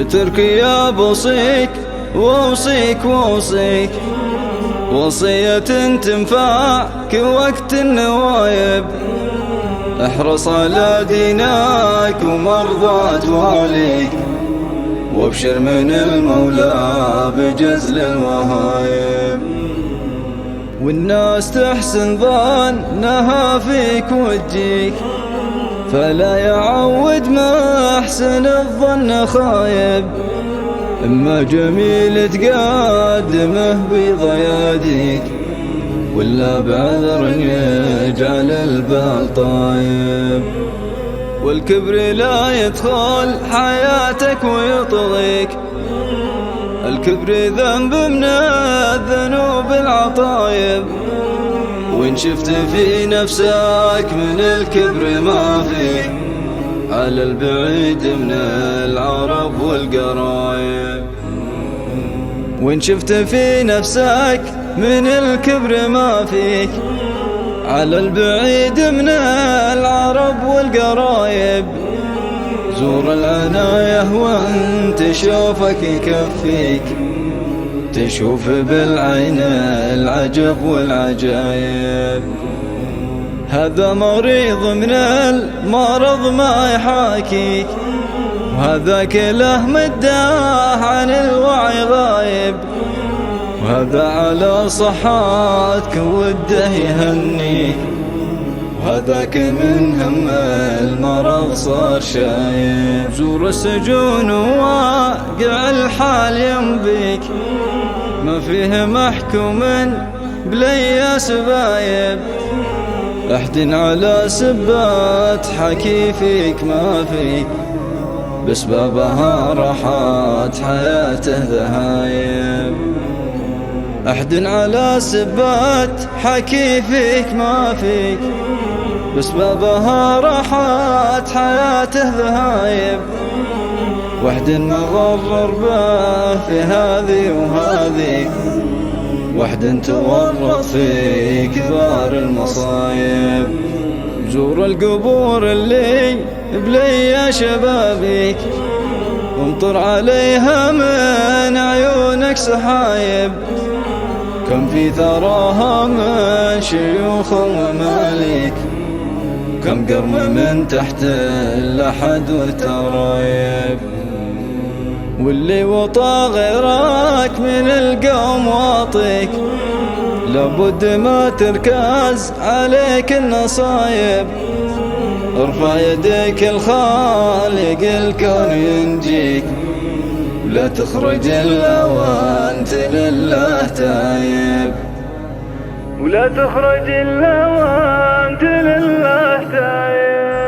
تركيا بوصيك ووصيك ووصيك وصية تنفعك وقت النوايب. احرص على دينك ومرضات واليك، وابشر من المولى بجزل الوهايب. والناس تحسن ظنها فيك وتجيك، فلا يعود محسن الظن خايب. اما جميل تقدمه بضياديك، ولا بعذر يجعل البال طايب. والكبر لا يدخل حياتك ويطغيك، الكبر ذنب من الذنوب العطايب. وإن شفت في نفسك من الكبر ما فيك، على البعيد من العرب والقرايب. وإن شفت في نفسك من الكبر ما فيك، على البعيد من العرب والقرايب. زور العناية وانت شوفك يكفيك، تشوف بالعين العجب والعجايب. هذا مريض من المرض ما يحاكيك، وهذاك له مداه عن الوعي غايب. وهذا على صحاتك وده يهنيك، وهذاك من هم المرض صار شايب. زور السجون وواقع الحال ينبيك، ما فيه محكوم بلي سبايب. احدن على سبات حكي فيك ما فيك، بسببها راحات حياته ذهايب. احدن على سبات حكي فيك ما فيك، بسببها راحات حياته ذهايب. واحدن مغرر به في هذه وهذه، واحدن تورط في كبار المصايب. زور القبور اللي بلي شبابيك، وامطر عليها من عيونك سحايب. كم في ثراها من شيوخ ومماليك، كم قرم من تحت اللحد والترايب. واللي وطى غيرك من القوم واطيك، لابد ما تركز عليك النصايب. ارفع يديك الخالق الكون ينجيك، ولا تخرج الا وانت لله تايب. ولا تخرج الا وانت لله تايب.